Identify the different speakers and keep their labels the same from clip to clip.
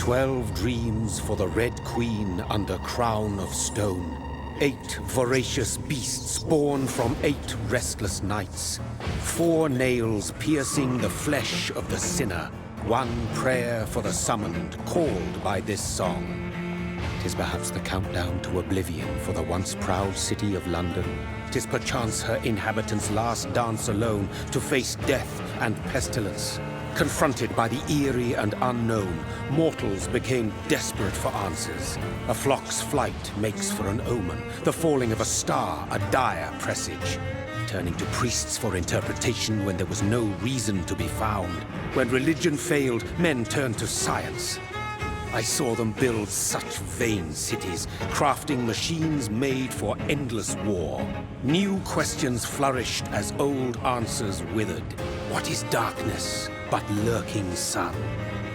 Speaker 1: 12 dreams for the Red Queen under crown of stone. 8 voracious beasts born from 8 restless nights. 4 nails piercing the flesh of the sinner. 1 prayer for the summoned, called by this song. 'Tis perhaps the countdown to oblivion for the once proud city of London. 'Tis perchance her inhabitants' last dance alone to face death and pestilence. Confronted by the eerie and unknown, mortals became desperate for answers. A flock's flight makes for an omen, the falling of a star a dire presage. Turning to priests for interpretation when there was no reason to be found. When religion failed, men turned to science. I saw them build such vain cities, crafting machines made for endless war. New questions flourished as old answers withered. What is darkness but lurking sun?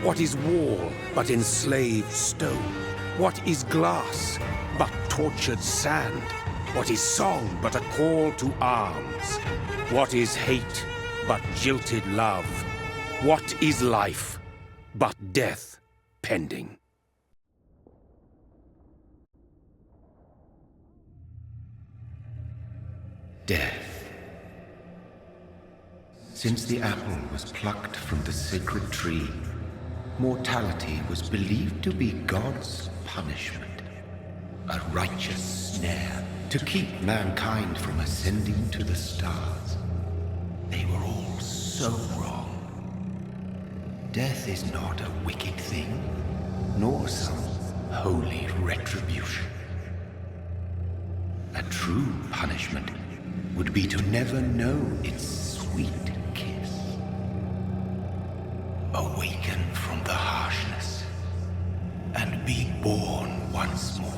Speaker 1: What is wall but enslaved stone? What is glass but tortured sand? What is song but a call to arms? What is hate but jilted love? What is life but death pending?
Speaker 2: Death. Since the apple was plucked from the sacred tree, mortality was believed to be God's punishment, a righteous snare to keep mankind from ascending to the stars. They were all so wrong. Death is not a wicked thing, nor some holy retribution. A true punishment would be to never know its sweet kiss. Awaken from the harshness and be born once more.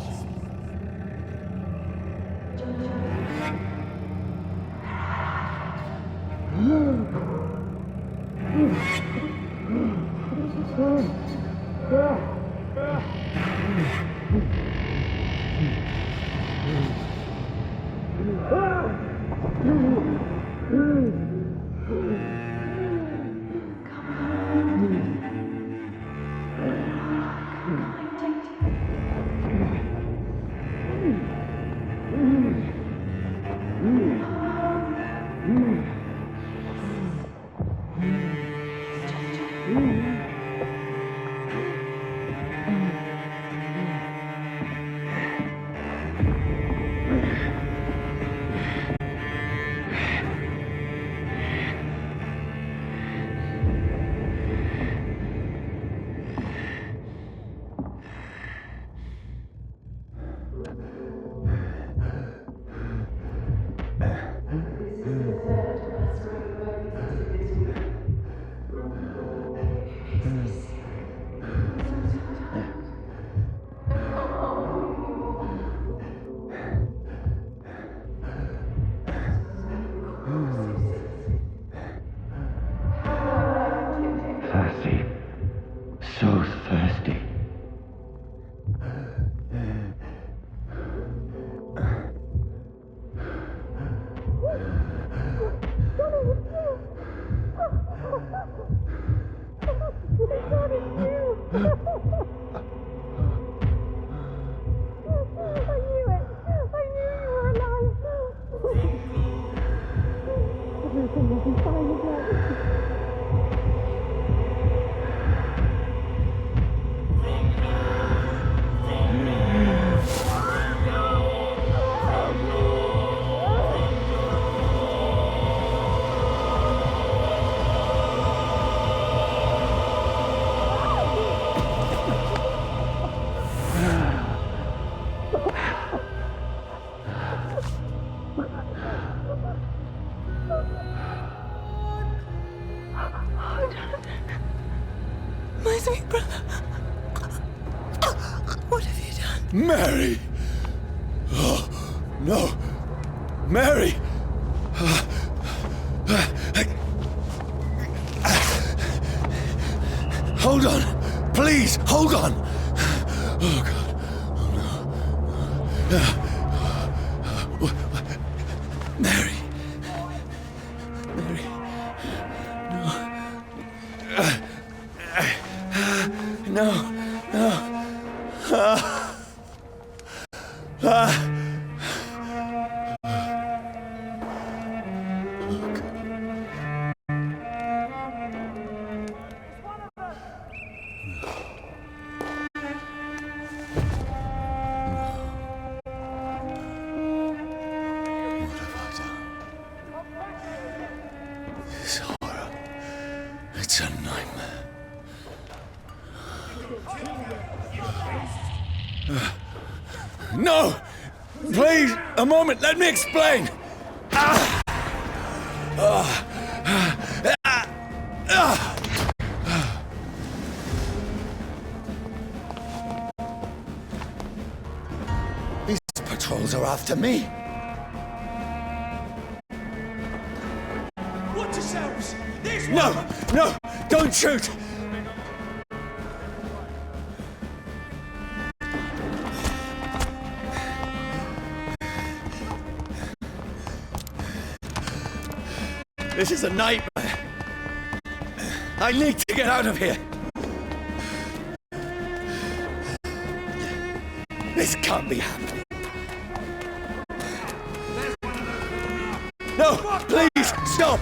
Speaker 2: Thirsty. So thirsty.
Speaker 3: My sweet brother. What have you done?
Speaker 4: Mary! Oh, no! Mary! Hold on! Please, hold on! Oh, God. Oh, no. Mary. Mary. No. No. What have I done? This horror. It's a nightmare. No! Please, a moment, let me explain! These patrols are after me.
Speaker 5: Watch yourselves! There's
Speaker 4: No!
Speaker 5: one!
Speaker 4: No! Don't shoot! This is a nightmare. I need to get out of here. This can't be happening. No, please, stop!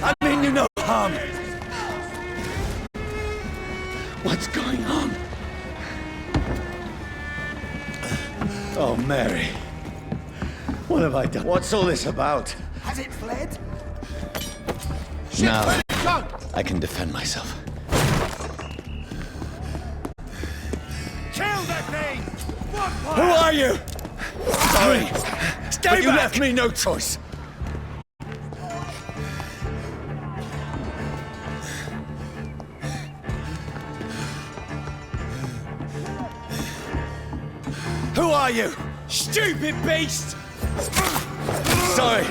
Speaker 4: I mean you no harm. What's going on? Oh, Mary. What have I done? What's all this about?
Speaker 5: Has it fled?
Speaker 4: Now, I can defend myself.
Speaker 5: Kill that thing!
Speaker 4: Who are you? Sorry.
Speaker 5: Stay
Speaker 4: But you
Speaker 5: back!
Speaker 4: left me no choice. Who are you?
Speaker 5: Stupid beast!
Speaker 4: Sorry.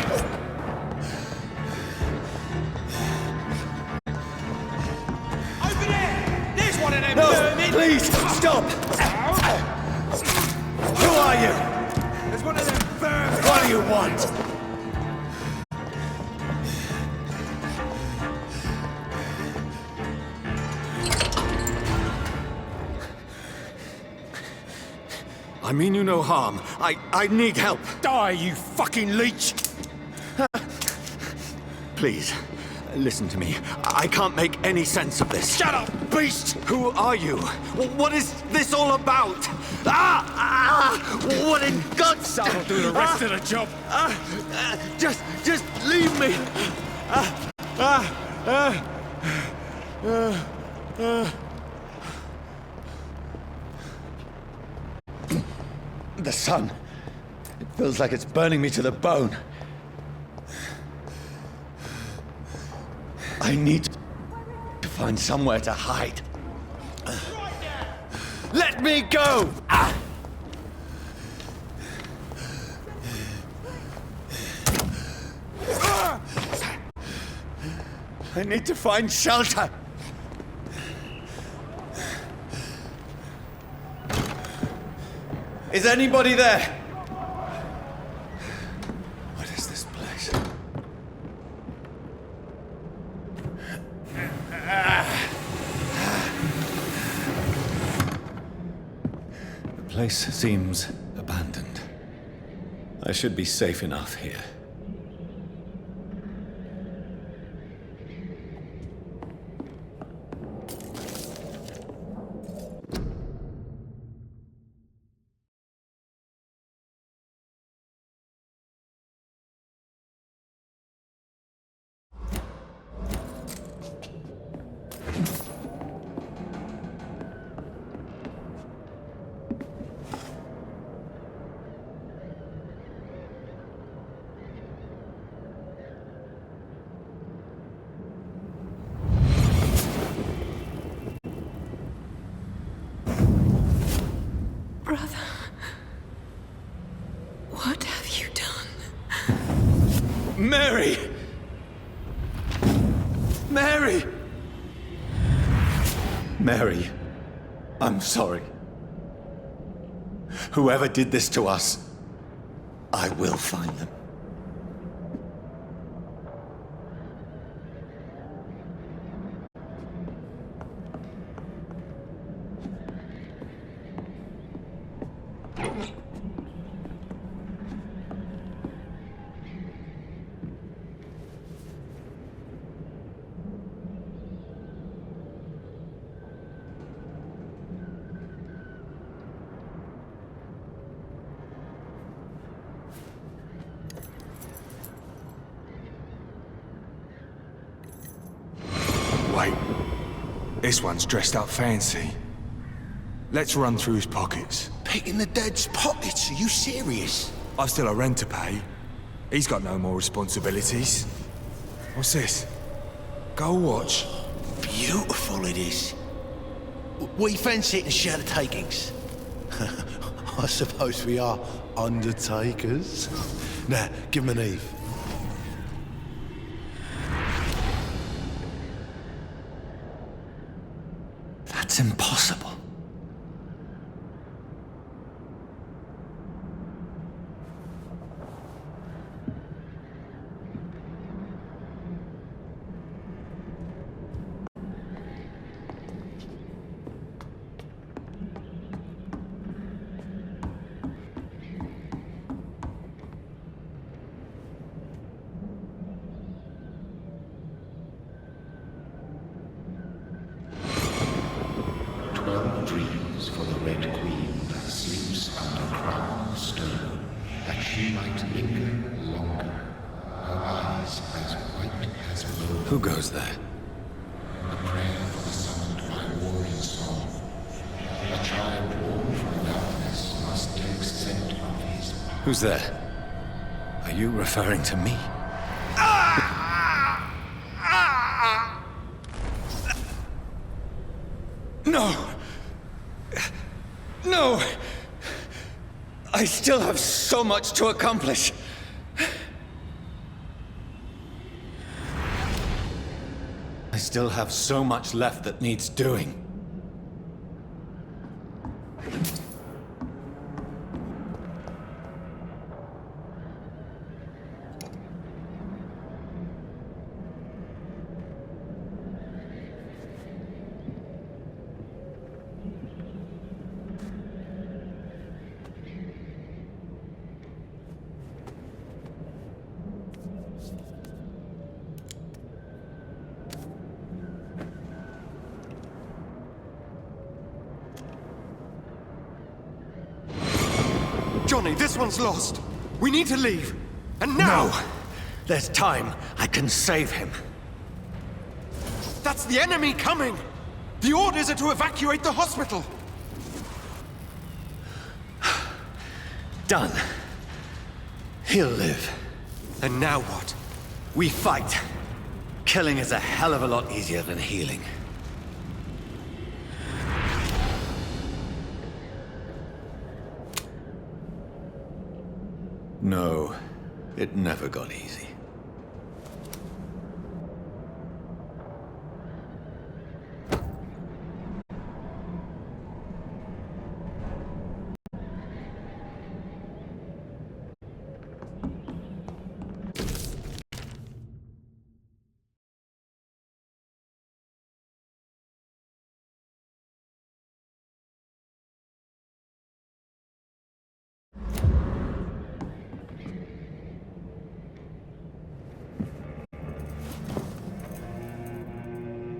Speaker 5: Over there! There's one of them
Speaker 4: No,
Speaker 5: vermin!
Speaker 4: please, stop! Who are you?
Speaker 5: There's one of them vermin!
Speaker 4: What do you want? I mean you no harm. I need help.
Speaker 5: Die, you fucking leech!
Speaker 4: Please, listen to me. I can't make any sense of this.
Speaker 5: Shut up, beast!
Speaker 4: Who are you? What is this all about? What in God's name?
Speaker 5: I'll do the rest of the job.
Speaker 4: Just leave me. The sun. It feels like it's burning me to the bone. I need to find somewhere to hide. Let me go! I need to find shelter. Is anybody there? What is this place? The place seems abandoned. I should be safe enough here.
Speaker 3: Brother, what have you done?
Speaker 4: Mary! Mary! Mary, I'm sorry. Whoever did this to us, I will find them.
Speaker 5: This one's dressed up fancy. Let's run through his pockets.
Speaker 6: Picking the dead's pockets? Are you serious?
Speaker 5: I've still a rent to pay. He's got no more responsibilities. What's this? Gold watch.
Speaker 6: Beautiful it is. We fancy it and share the takings. I suppose we are undertakers. Now, give him an Eve.
Speaker 4: That's impossible.
Speaker 2: Dreams for the Red Queen that sleeps under crown of stone, that she might linger longer, her eyes as white as wool.
Speaker 4: Who goes there?
Speaker 2: A prayer for the summoned by warring song. A child born from darkness must take scent of his power.
Speaker 4: Who's there? Are you referring to me? No! No! I still have so much to accomplish. I still have so much left that needs doing.
Speaker 7: Johnny, this one's lost. We need to leave. And now!
Speaker 4: No! There's time. I can save him.
Speaker 7: That's the enemy coming! The orders are to evacuate the hospital!
Speaker 4: Done. He'll live.
Speaker 7: And now what?
Speaker 4: We fight. Killing is a hell of a lot easier than healing. No, it never got easy.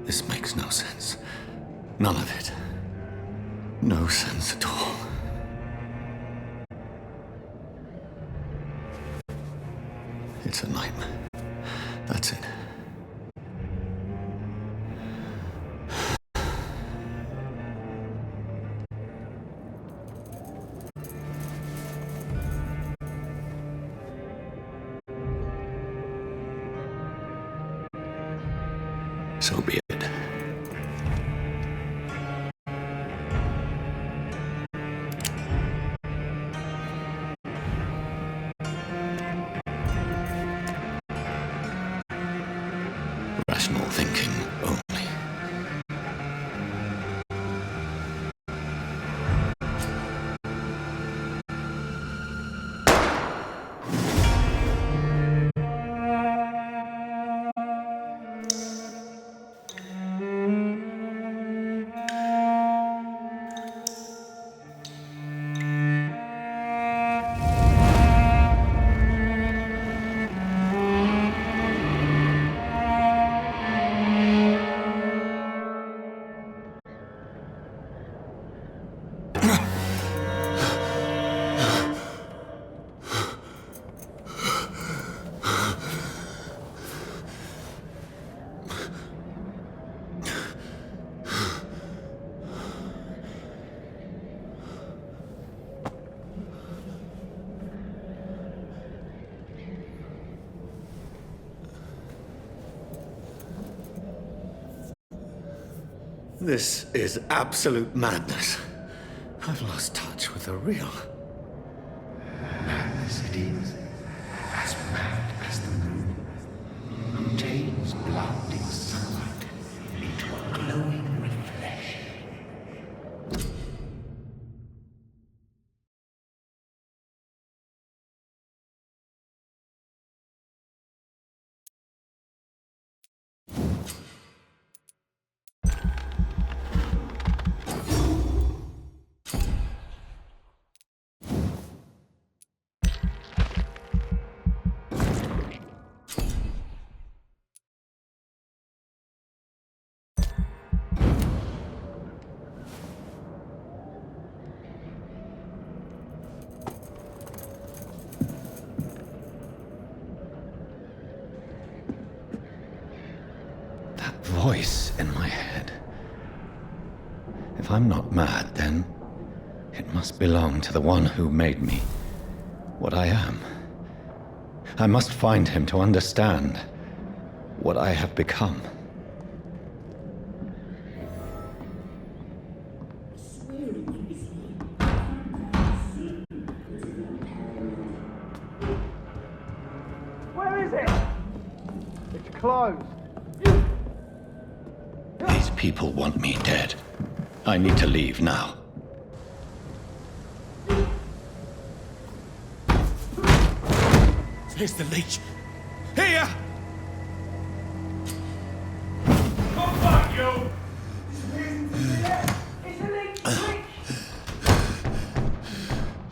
Speaker 4: This makes no sense. None of it. No sense at all. It's a nightmare. That's it. So be it. Rational thinking only. This is absolute madness. I've lost touch with the real.
Speaker 2: Madness it is. As mad as the moon. Who takes blinding sunlight into a glowing reflection.
Speaker 4: Voice in my head. If I'm not mad, then it must belong to the one who made me what I am. I must find him to understand what I have become.
Speaker 8: Where is it? It's closed.
Speaker 4: These people want me dead. I need to leave now.
Speaker 5: Here's the leech. Here!
Speaker 8: Oh, fuck you! It's a leech!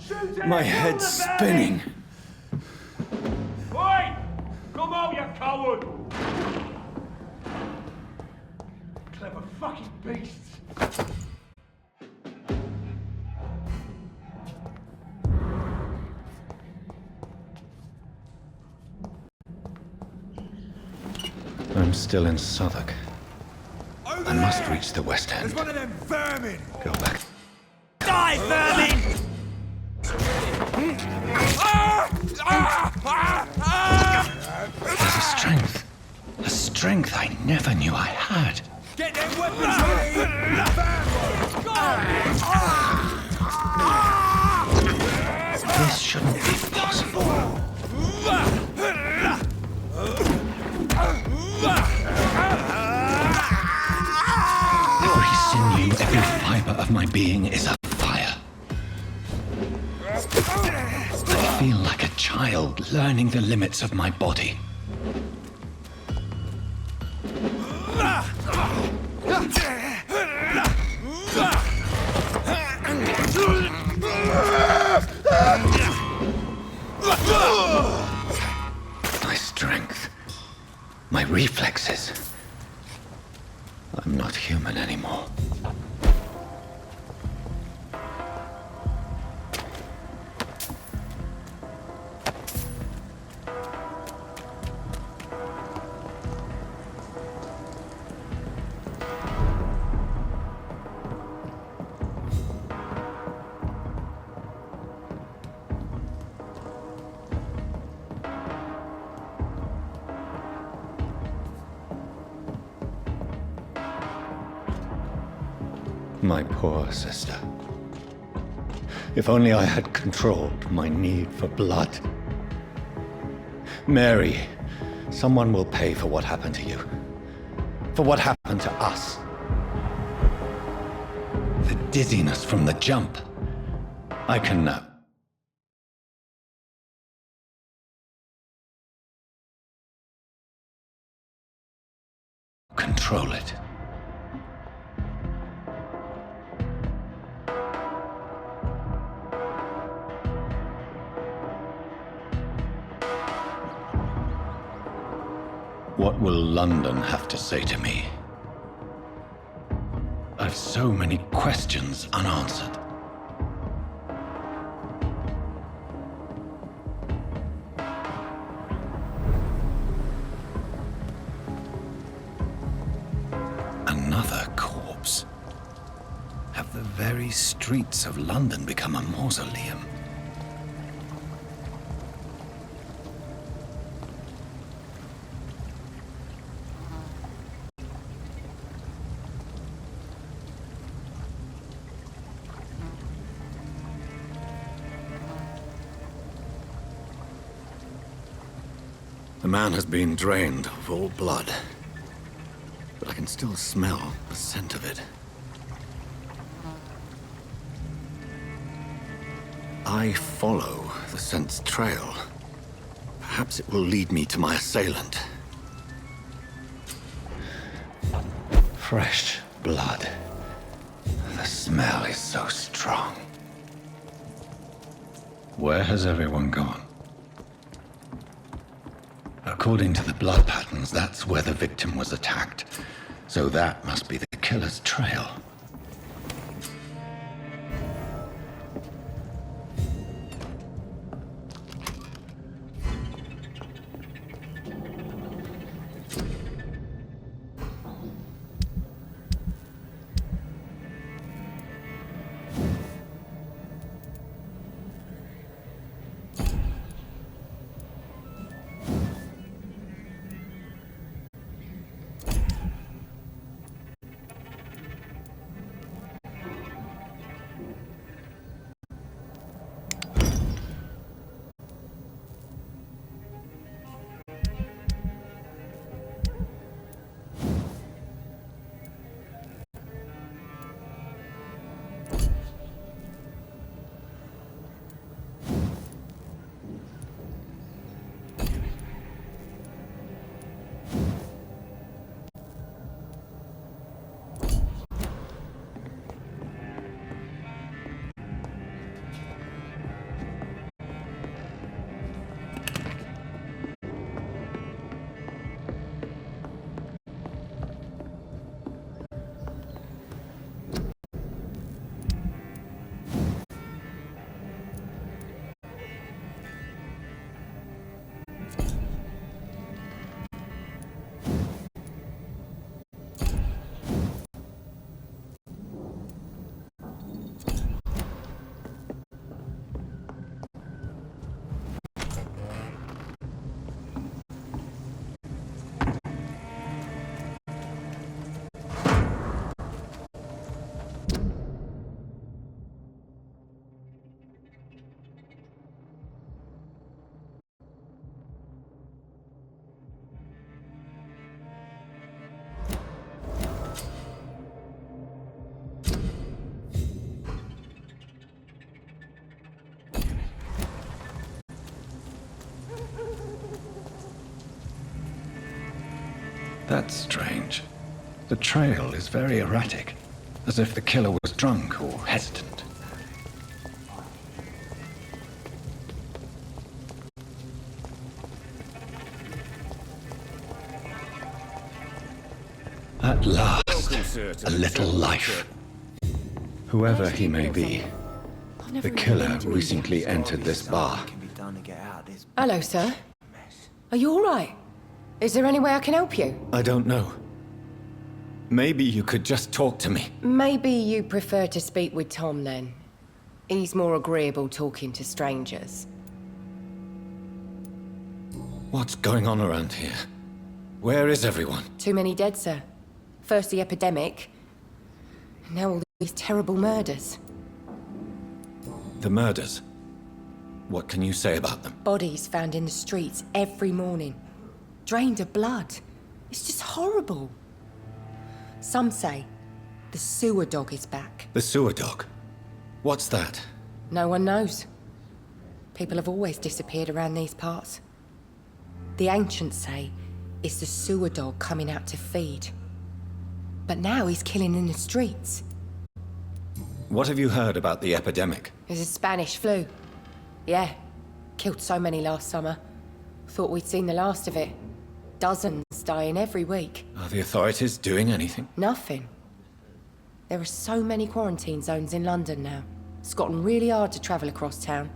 Speaker 8: Shoot it!
Speaker 4: My head's spinning.
Speaker 8: Oi! Come out, you coward! Clever fucking beasts!
Speaker 4: I'm still in Southwark.
Speaker 5: Over
Speaker 4: I must
Speaker 5: there!
Speaker 4: reach the West
Speaker 5: There's
Speaker 4: End.
Speaker 5: one of them vermin!
Speaker 4: Go back.
Speaker 5: Die, vermin!
Speaker 4: There's a strength I never knew I had.
Speaker 5: Get them weapons ready!
Speaker 4: This shouldn't be possible. Every sinew, every fiber of my being is afire. I feel like a child learning the limits of my body. My strength, my reflexes. I'm not human anymore. My poor sister. If only I had controlled my need for blood. Mary, someone will pay for what happened to you. For what happened to us. The dizziness from the jump. I can now control it. What will London have to say to me? I've so many questions unanswered. Another corpse. Have the very streets of London become a mausoleum? The man has been drained of all blood, but I can still smell the scent of it. I follow the scent's trail. Perhaps it will lead me to my assailant. Fresh blood. The smell is so strong. Where has everyone gone? According to the blood patterns, that's where the victim was attacked. So that must be the killer's trail. That's strange. The trail is very erratic, as if the killer was drunk or hesitant. At last, a little life. Whoever he may be, the killer recently entered this bar.
Speaker 3: Hello, sir. Are you all right? Is there any way I can help you?
Speaker 4: I don't know. Maybe you could just talk to me.
Speaker 3: Maybe you prefer to speak with Tom, then. He's more agreeable talking to strangers.
Speaker 4: What's going on around here? Where is everyone?
Speaker 3: Too many dead, sir. First the epidemic, now all these terrible murders.
Speaker 4: The murders? What can you say about them?
Speaker 3: Bodies found in the streets every morning. Drained of blood. It's just horrible. Some say the sewer dog is back.
Speaker 4: The sewer dog? What's that?
Speaker 3: No one knows. People have always disappeared around these parts. The ancients say it's the sewer dog coming out to feed. But now he's killing in the streets.
Speaker 4: What have you heard about the epidemic?
Speaker 3: There's a Spanish flu. Yeah, killed so many last summer. Thought we'd seen the last of it. Dozens dying every week.
Speaker 4: Are the authorities doing anything?
Speaker 3: Nothing. There are so many quarantine zones in London now. It's gotten really hard to travel across town.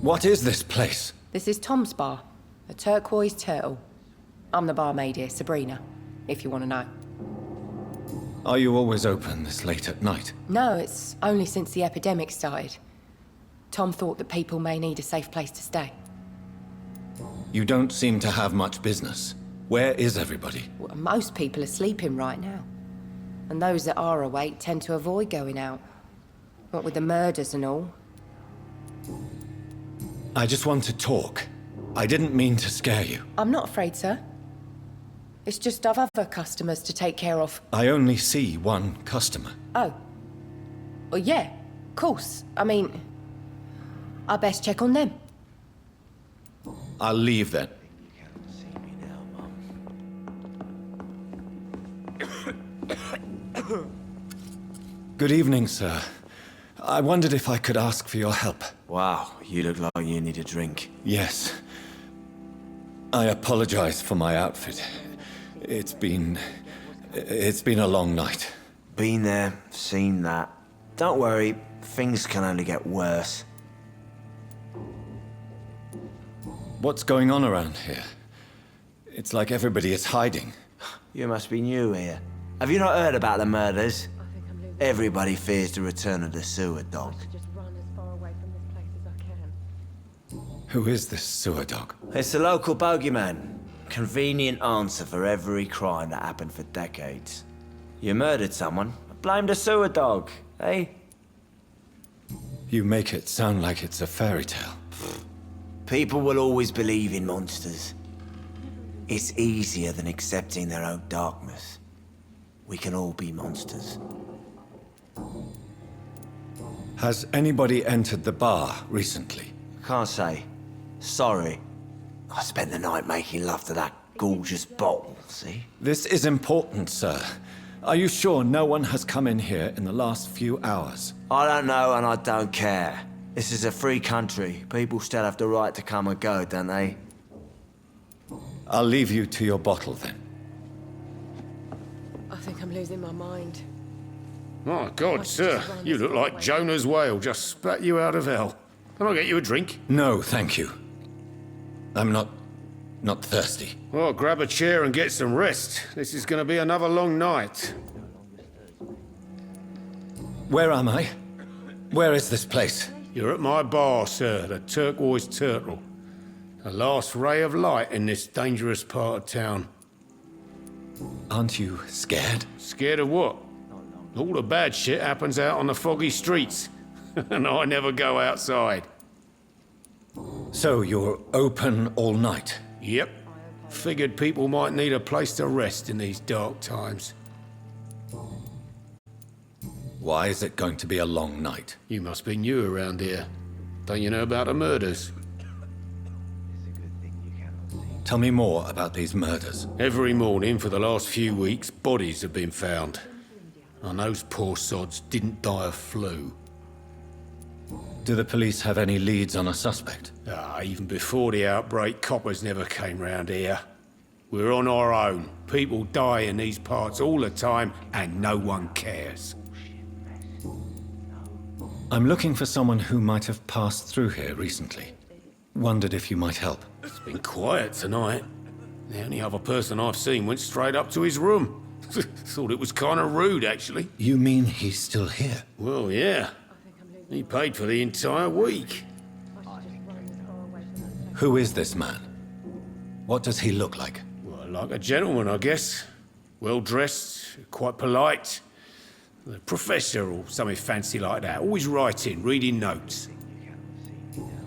Speaker 4: What is this place?
Speaker 3: This is Tom's bar, a turquoise turtle. I'm the barmaid here, Sabrina, if you want to know.
Speaker 4: Are you always open this late at night?
Speaker 3: No, it's only since the epidemic started. Tom thought that people may need a safe place to stay.
Speaker 4: You don't seem to have much business. Where is everybody?
Speaker 3: Well, most people are sleeping right now. And those that are awake tend to avoid going out. What with the murders and all.
Speaker 4: I just want to talk. I didn't mean to scare you.
Speaker 3: I'm not afraid, sir. It's just I've other customers to take care of.
Speaker 4: I only see one customer.
Speaker 3: Oh. Well, yeah, of course. I mean, I best check on them.
Speaker 4: I'll leave then. Good evening, sir. I wondered if I could ask for your help.
Speaker 9: Wow, you look like you need a drink.
Speaker 4: Yes. I apologize for my outfit. It's been a long night.
Speaker 9: Been there, seen that. Don't worry, things can only get worse.
Speaker 4: What's going on around here? It's like everybody is hiding.
Speaker 9: You must be new here. Have you not heard about the murders? Everybody fears the return of the sewer dog.
Speaker 4: Who is this sewer dog?
Speaker 9: It's the local bogeyman. Convenient answer for every crime that happened for decades. You murdered someone, blame the sewer dog, eh?
Speaker 4: You make it sound like it's a fairy tale.
Speaker 9: People will always believe in monsters. It's easier than accepting their own darkness. We can all be monsters.
Speaker 4: Has anybody entered the bar recently?
Speaker 9: Can't say. Sorry. I spent the night making love to that gorgeous bottle, see?
Speaker 4: This is important, sir. Are you sure no one has come in here in the last few hours?
Speaker 9: I don't know and I don't care. This is a free country. People still have the right to come and go, don't they?
Speaker 4: I'll leave you to your bottle then.
Speaker 3: I think I'm losing my mind.
Speaker 10: My God, sir, you look like Jonah's whale just spat you out of hell. Can I get you a drink?
Speaker 4: No, thank you. I'm not thirsty.
Speaker 10: Well, grab a chair and get some rest. This is going to be another long night.
Speaker 4: Where am I? Where is this place?
Speaker 10: You're at my bar, sir, the Turquoise Turtle. The last ray of light in this dangerous part of town.
Speaker 4: Aren't you scared?
Speaker 10: Scared of what? All the bad shit happens out on the foggy streets. And I never go outside.
Speaker 4: So you're open all night?
Speaker 10: Yep. Figured people might need a place to rest in these dark times.
Speaker 4: Why is it going to be a long night?
Speaker 10: You must be new around here. Don't you know about the murders?
Speaker 4: Tell me more about these murders.
Speaker 10: Every morning for the last few weeks, bodies have been found. And those poor sods didn't die of flu.
Speaker 4: Do the police have any leads on a suspect?
Speaker 10: Even before the outbreak, coppers never came round here. We're on our own. People die in these parts all the time, and no one cares.
Speaker 4: I'm looking for someone who might have passed through here recently. Wondered if you might help.
Speaker 10: It's been quiet tonight. The only other person I've seen went straight up to his room. Thought it was kind of rude, actually.
Speaker 4: You mean he's still here?
Speaker 10: Well, yeah. He paid for the entire week.
Speaker 4: Who is this man? What does he look like?
Speaker 10: Well, like a gentleman, I guess. Well-dressed, quite polite. A professor or something fancy like that. Always writing, reading notes.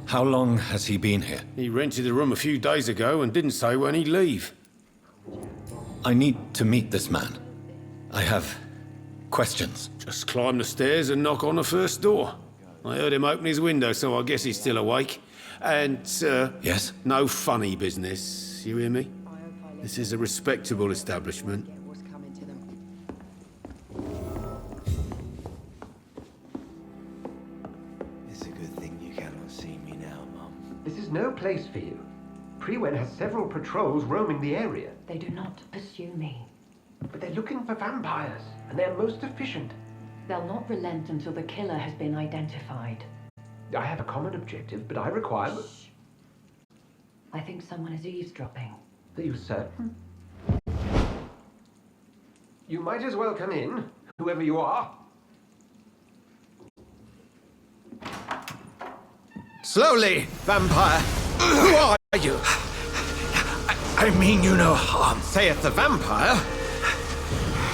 Speaker 4: How long has he been here?
Speaker 10: He rented the room a few days ago and didn't say when he'd leave.
Speaker 4: I need to meet this man. I have questions.
Speaker 10: Just climb the stairs and knock on the first door. I heard him open his window, so I guess he's still awake. And,
Speaker 4: Yes?
Speaker 10: no funny business, you hear me? This is a respectable establishment.
Speaker 9: It's a good thing you cannot see me now, Mum.
Speaker 11: This is no place for you. Prewen has several patrols roaming the area.
Speaker 12: They do not pursue me.
Speaker 11: But they're looking for vampires, and they're most efficient.
Speaker 12: They'll not relent until the killer has been identified.
Speaker 11: I have a common objective, but I require...
Speaker 12: Shh. I think someone is eavesdropping.
Speaker 11: Are you certain? You might as well come in, whoever you are.
Speaker 6: Slowly, vampire. Who are you? I mean you no harm, saith the vampire.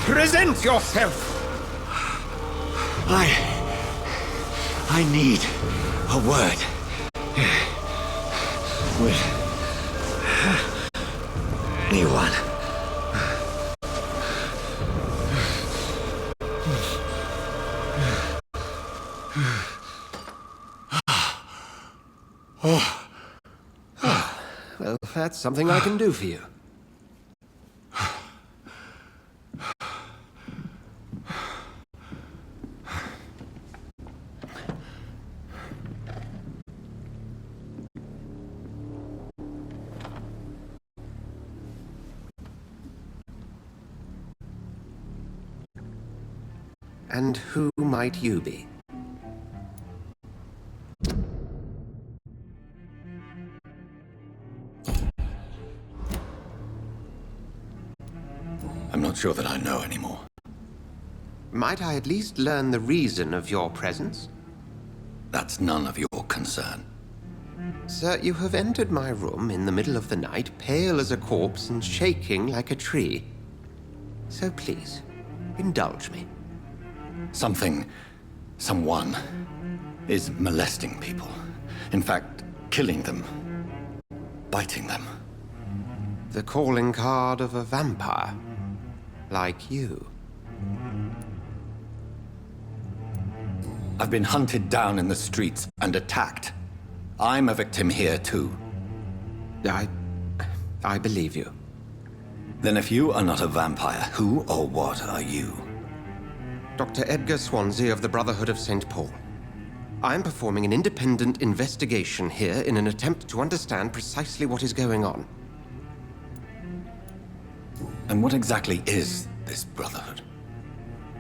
Speaker 6: Present yourself.
Speaker 9: I need a word.
Speaker 4: New one.
Speaker 11: Well, that's something I can do for you. And who might you be?
Speaker 4: I'm not sure that I know anymore.
Speaker 11: Might I at least learn the reason of your presence?
Speaker 4: That's none of your concern.
Speaker 11: Sir, you have entered my room in the middle of the night, pale as a corpse and shaking like a tree. So please, indulge me.
Speaker 4: Someone is molesting people. In fact, killing them. Biting them.
Speaker 11: The calling card of a vampire. Like you.
Speaker 4: I've been hunted down in the streets and attacked. I'm a victim here too.
Speaker 11: I believe you.
Speaker 4: Then if you are not a vampire, who or what are you?
Speaker 11: Dr. Edgar Swansea of the Brotherhood of St. Paul. I'm performing an independent investigation here in an attempt to understand precisely what is going on.
Speaker 4: And what exactly is this Brotherhood?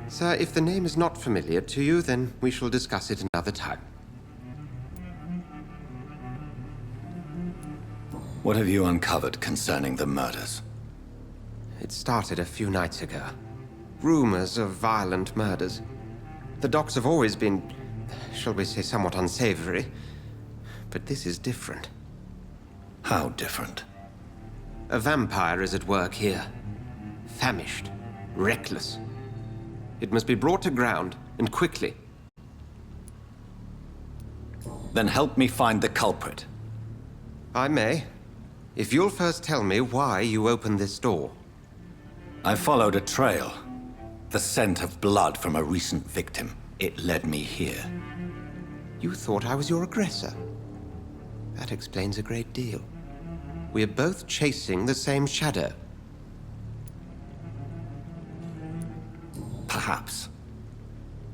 Speaker 11: Sir, if the name is not familiar to you, then we shall discuss it another time.
Speaker 4: What have you uncovered concerning the murders?
Speaker 11: It started a few nights ago. Rumors of violent murders. The docs have always been, shall we say, somewhat unsavory. But this is different.
Speaker 4: How different?
Speaker 11: A vampire is at work here. Famished. Reckless. It must be brought to ground, and quickly.
Speaker 4: Then help me find the culprit.
Speaker 11: I may. If you'll first tell me why you opened this door.
Speaker 4: I followed a trail. The scent of blood from a recent victim. It led me here.
Speaker 11: You thought I was your aggressor. That explains a great deal. We're both chasing the same shadow.
Speaker 4: Perhaps.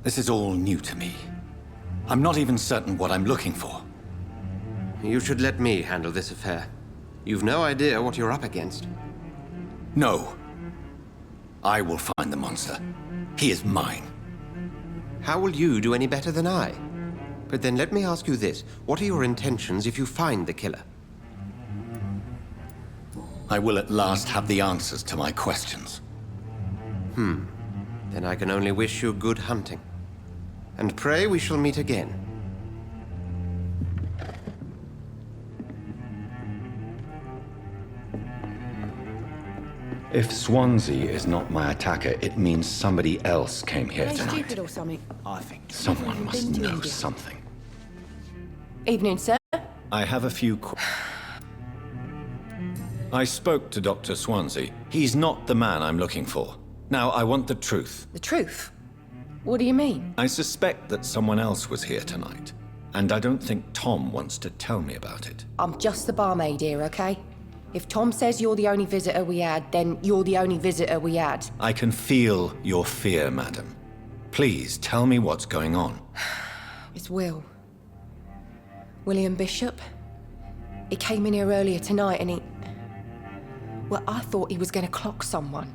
Speaker 4: This is all new to me. I'm not even certain what I'm looking for.
Speaker 11: You should let me handle this affair. You've no idea what you're up against.
Speaker 4: No. I will find the monster. He is mine.
Speaker 11: How will you do any better than I? But then let me ask you this. What are your intentions if you find the killer?
Speaker 4: I will at last have the answers to my questions.
Speaker 11: Then I can only wish you good hunting. And pray we shall meet again.
Speaker 4: If Swansea is not my attacker, it means somebody else came here tonight.
Speaker 3: Stupid or something?
Speaker 9: I think.
Speaker 4: Someone must know something.
Speaker 3: Evening, sir.
Speaker 4: I have a few I spoke to Dr. Swansea. He's not the man I'm looking for. Now, I want the truth.
Speaker 3: The truth? What do you mean?
Speaker 4: I suspect that someone else was here tonight. And I don't think Tom wants to tell me about it.
Speaker 3: I'm just the barmaid here, okay? If Tom says you're the only visitor we had, then you're the only visitor we had.
Speaker 4: I can feel your fear, madam. Please, tell me what's going on.
Speaker 3: It's Will. William Bishop. He came in here earlier tonight and he... Well, I thought he was going to clock someone.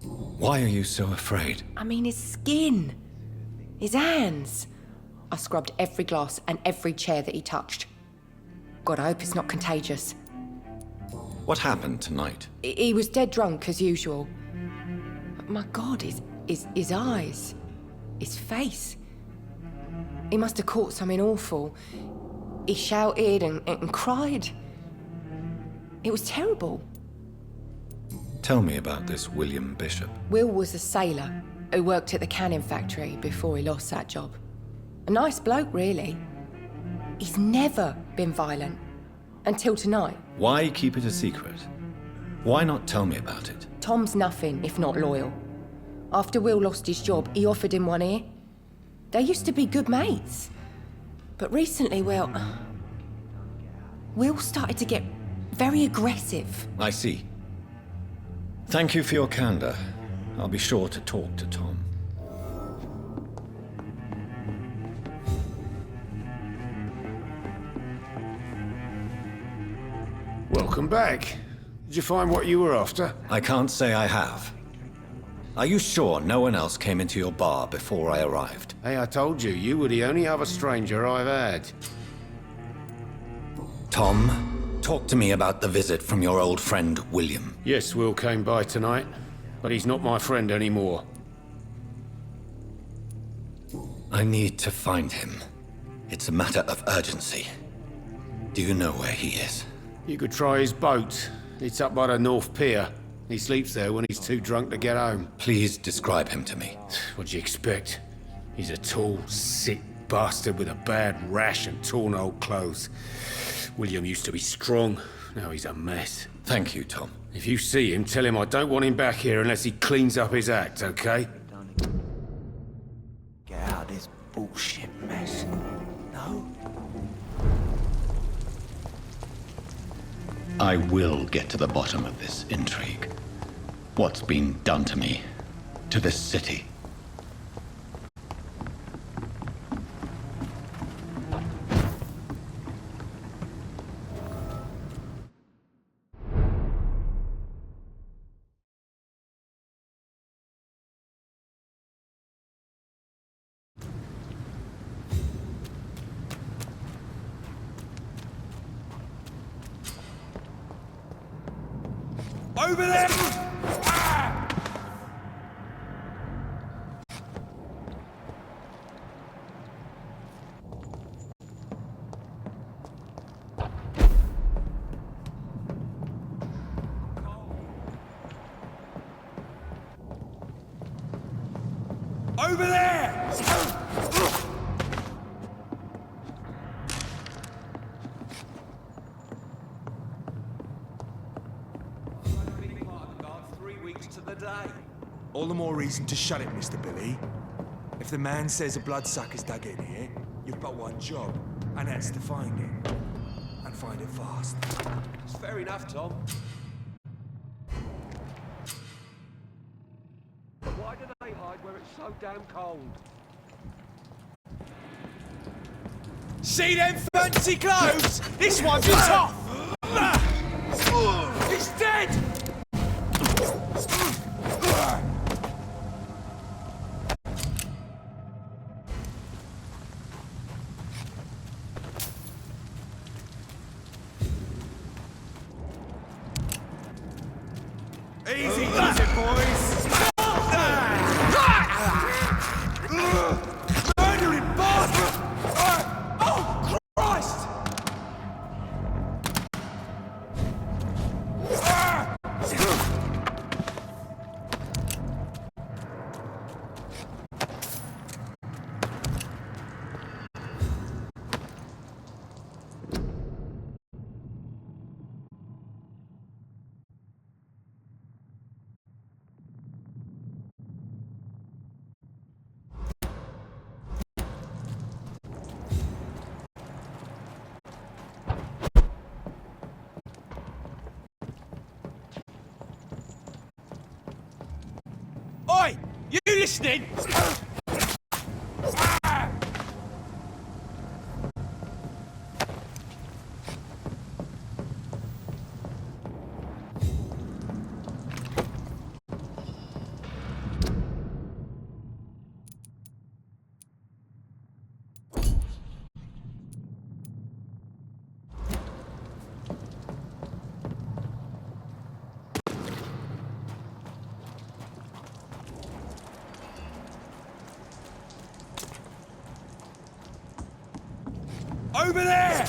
Speaker 4: Why are you so afraid?
Speaker 3: I mean, his skin. His hands. I scrubbed every glass and every chair that he touched. God, I hope it's not contagious.
Speaker 4: What happened tonight?
Speaker 3: He was dead drunk, as usual. But my God, his eyes. His face. He must have caught something awful. He shouted and cried. It was terrible.
Speaker 4: Tell me about this William Bishop.
Speaker 3: Will was a sailor who worked at the canning factory before he lost that job. A nice bloke, really. He's never been violent. Until tonight.
Speaker 4: Why keep it a secret? Why not tell me about it?
Speaker 3: Tom's nothing if not loyal. After Will lost his job, he offered him one ear. They used to be good mates. But recently, well, Will started to get very aggressive.
Speaker 4: I see. Thank you for your candor. I'll be sure to talk to Tom.
Speaker 10: Welcome back. Did you find what you were after?
Speaker 4: I can't say I have. Are you sure no one else came into your bar before I arrived?
Speaker 10: Hey, I told you, you were the only other stranger I've had.
Speaker 4: Tom, talk to me about the visit from your old friend, William.
Speaker 10: Yes, Will came by tonight, but he's not my friend anymore.
Speaker 4: I need to find him. It's a matter of urgency. Do you know where he is?
Speaker 10: You could try his boat. It's up by the North Pier. He sleeps there when he's too drunk to get home.
Speaker 4: Please describe him to me.
Speaker 10: What'd you expect? He's a tall, sick bastard with a bad rash and torn old clothes. William used to be strong. Now he's a mess.
Speaker 4: Thank you, Tom.
Speaker 10: If you see him, tell him I don't want him back here unless he cleans up his act, okay?
Speaker 9: Get out of this bullshit mess. No?
Speaker 4: I will get to the bottom of this intrigue. What's been done to me, to this city.
Speaker 5: Over there! Over there! All the more reason to shut it, Mr. Billy. If the man says a bloodsucker's dug in here, you've got one job, and that's to find it. And find it fast.
Speaker 7: It's fair enough, Tom. But why do they hide where it's so damn cold?
Speaker 5: See them fancy clothes? This one's off! He's dead! Easy does it, boys! Murdering bastard! Oh, Christ! Oi! You listening? Over there!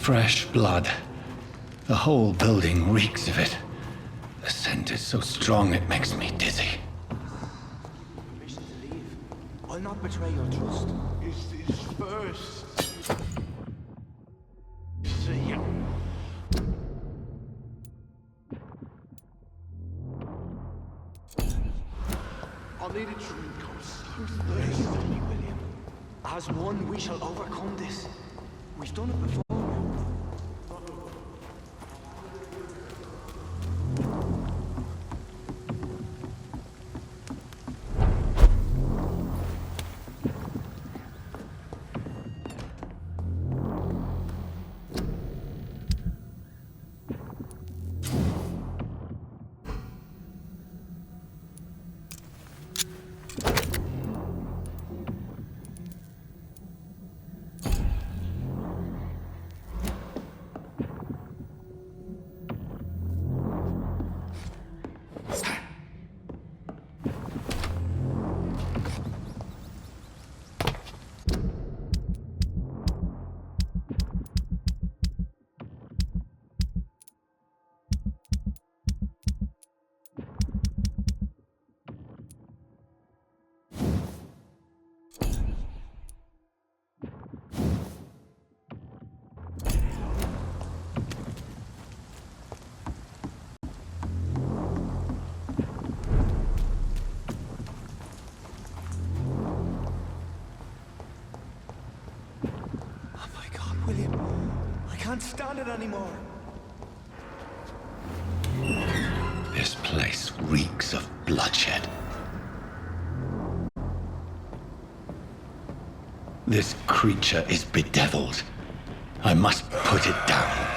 Speaker 4: Fresh blood. The whole building reeks of it. The scent is so strong it makes me dizzy.
Speaker 8: Permission to leave. I'll not betray your trust.
Speaker 6: Is this first? See ya. I need a drink. I'm so thirsty.
Speaker 8: William. As one, we shall overcome this. We've done it before. I can't stand it anymore.
Speaker 4: This place reeks of bloodshed. This creature is bedeviled. I must put it down.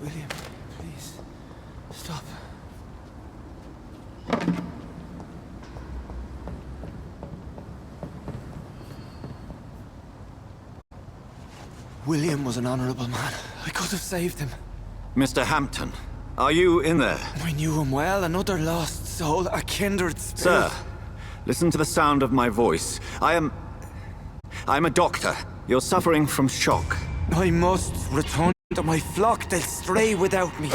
Speaker 8: William, please, stop. William was an honorable man. I could have saved him.
Speaker 4: Mr. Hampton, are you in there?
Speaker 8: I knew him well, another lost soul, a kindred spirit.
Speaker 4: Sir, listen to the sound of my voice. I'm a doctor. You're suffering from shock.
Speaker 8: I must return to my flock. They'll stray without me.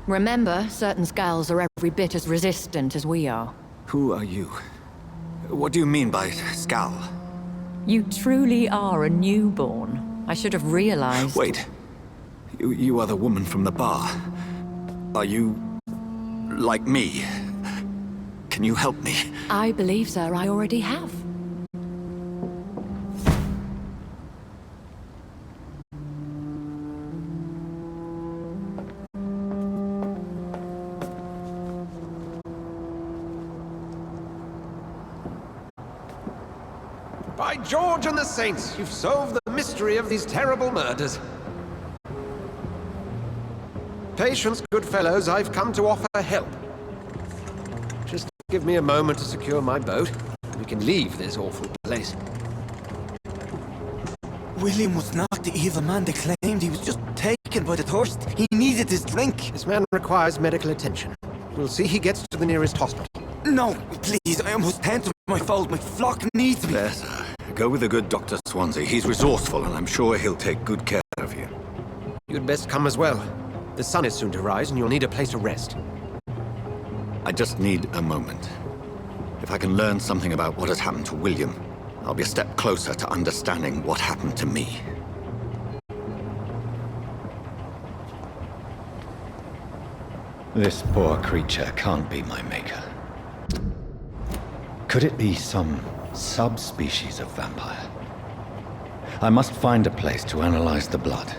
Speaker 12: Remember, certain Skulls are every bit as resistant as we are.
Speaker 4: Who are you? What do you mean by Skal?
Speaker 12: You truly are a newborn. I should have realized.
Speaker 4: Wait. You are the woman from the bar. Are you... like me? Can you help me?
Speaker 12: I believe, sir, I already have.
Speaker 11: By George and the Saints, you've solved the mystery of these terrible murders. Patience, good fellows, I've come to offer help. Just give me a moment to secure my boat, and we can leave this awful place.
Speaker 8: William was not the evil man they claimed. He was just taken by the thirst. He needed his drink.
Speaker 11: This man requires medical attention. We'll see he gets to the nearest hospital.
Speaker 8: No, please, I must tend to my fold. My flock needs me.
Speaker 4: There, sir. Go with the good Dr. Swansea. He's resourceful, and I'm sure he'll take good care of you.
Speaker 11: You'd best come as well. The sun is soon to rise, and you'll need a place to rest.
Speaker 4: I just need a moment. If I can learn something about what has happened to William, I'll be a step closer to understanding what happened to me. This poor creature can't be my maker. Could it be some subspecies of vampire? I must find a place to analyze the blood.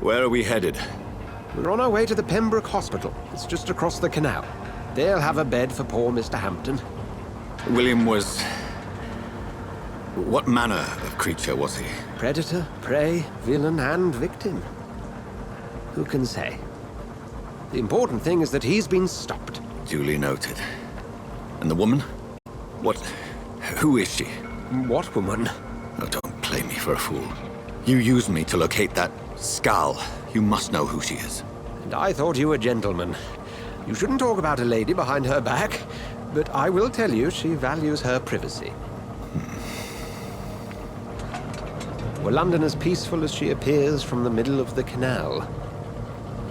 Speaker 4: Where are we headed?
Speaker 11: We're on our way to the Pembroke Hospital. It's just across the canal. They'll have a bed for poor Mr. Hampton.
Speaker 4: William was... What manner of creature was he?
Speaker 11: Predator, prey, villain, and victim. Who can say? The important thing is that he's been stopped.
Speaker 4: Duly noted. And the woman? Who is she?
Speaker 11: What woman?
Speaker 4: Oh, don't play me for a fool. You used me to locate that skull. You must know who she is.
Speaker 11: And I thought you a gentleman. You shouldn't talk about a lady behind her back, but I will tell you she values her privacy. Were London as peaceful as she appears from the middle of the canal?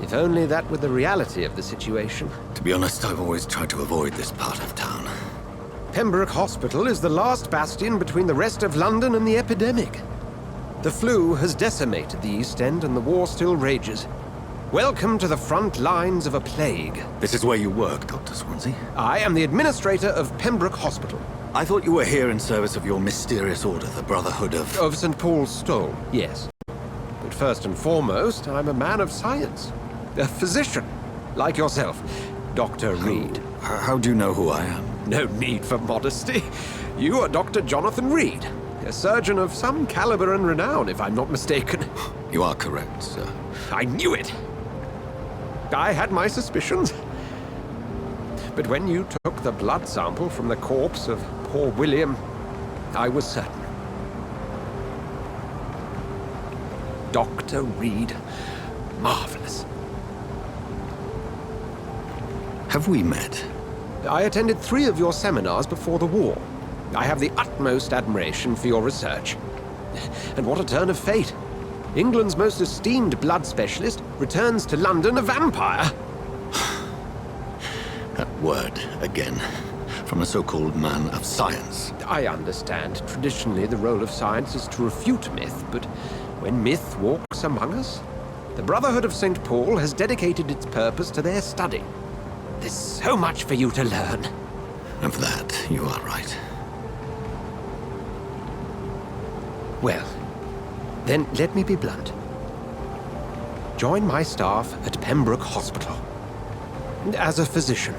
Speaker 11: If only that were the reality of the situation.
Speaker 4: To be honest, I've always tried to avoid this part of town.
Speaker 11: Pembroke Hospital is the last bastion between the rest of London and the epidemic. The flu has decimated the East End and the war still rages. Welcome to the front lines of a plague.
Speaker 4: This is where you work, Dr. Swansea?
Speaker 11: I am the administrator of Pembroke Hospital.
Speaker 4: I thought you were here in service of your mysterious order, the Brotherhood of...
Speaker 11: Of St. Paul's Stole, yes. But first and foremost, I'm a man of science. A physician, like yourself, Dr. Reid.
Speaker 4: How do you know who I am?
Speaker 11: No need for modesty. You are Dr. Jonathan Reid, a surgeon of some caliber and renown, if I'm not mistaken.
Speaker 4: You are correct, sir.
Speaker 11: I knew it! I had my suspicions. But when you took the blood sample from the corpse of poor William, I was certain. Dr. Reid. Marvelous.
Speaker 4: Have we met?
Speaker 11: I attended 3 of your seminars before the war. I have the utmost admiration for your research. And what a turn of fate. England's most esteemed blood specialist returns to London a vampire.
Speaker 4: That word, again, from a so-called man of science.
Speaker 11: I understand. Traditionally, the role of science is to refute myth, but when myth walks among us, the Brotherhood of St. Paul has dedicated its purpose to their study. There's so much for you to learn.
Speaker 4: Of that, you are right.
Speaker 11: Well, then let me be blunt. Join my staff at Pembroke Hospital. As a physician.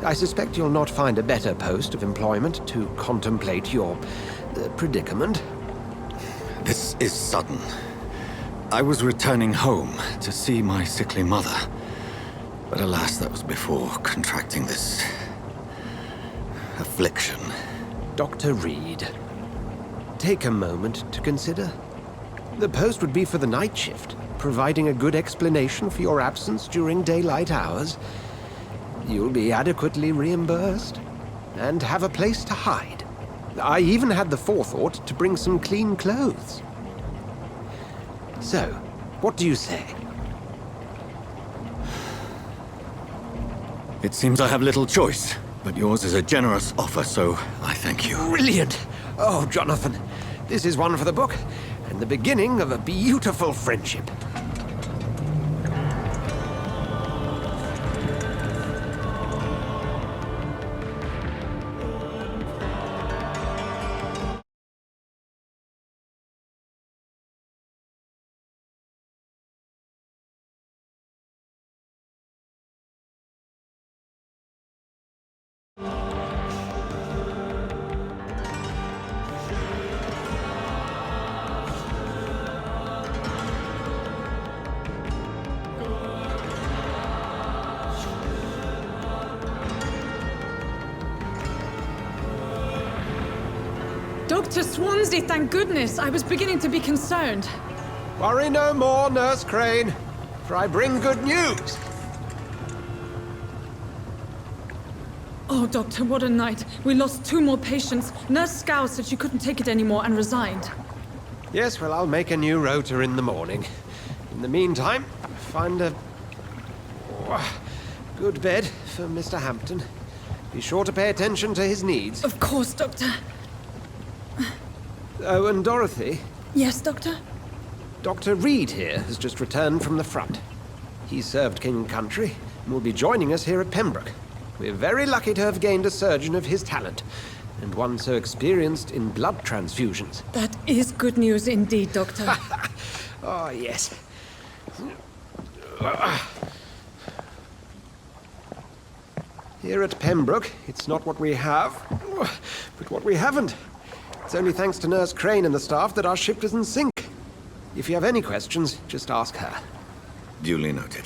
Speaker 11: I suspect you'll not find a better post of employment to contemplate your predicament.
Speaker 4: This is sudden. I was returning home to see my sickly mother. But alas, that was before contracting this... affliction.
Speaker 11: Dr. Reid, take a moment to consider. The post would be for the night shift, providing a good explanation for your absence during daylight hours. You'll be adequately reimbursed, and have a place to hide. I even had the forethought to bring some clean clothes. So, what do you say?
Speaker 4: It seems I have little choice, but yours is a generous offer, so I thank you.
Speaker 11: Brilliant! Oh, Jonathan, this is one for the book, and the beginning of a beautiful friendship.
Speaker 13: Dr. Swansea, thank goodness. I was beginning to be concerned.
Speaker 11: Worry no more, Nurse Crane, for I bring good news.
Speaker 13: Oh, Doctor, what a night. We lost 2 more patients. Nurse Scow said she couldn't take it anymore and resigned.
Speaker 11: Yes, well, I'll make a new rota in the morning. In the meantime, find a good bed for Mr. Hampton. Be sure to pay attention to his needs.
Speaker 13: Of course, Doctor.
Speaker 11: Oh, and Dorothy?
Speaker 13: Yes, Doctor?
Speaker 11: Dr. Reid here has just returned from the front. He served King and Country and will be joining us here at Pembroke. We're very lucky to have gained a surgeon of his talent, and one so experienced in blood transfusions.
Speaker 13: That is good news indeed, Doctor.
Speaker 11: Oh, yes. Here at Pembroke, it's not what we have, but what we haven't. It's only thanks to Nurse Crane and the staff that our ship doesn't sink. If you have any questions, just ask her.
Speaker 4: Duly noted.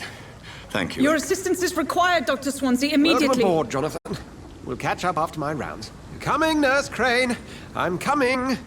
Speaker 4: Thank you.
Speaker 13: Your assistance is required, Dr. Swansea, immediately.
Speaker 11: Welcome aboard, Jonathan. We'll catch up after my rounds. Coming, Nurse Crane. I'm coming.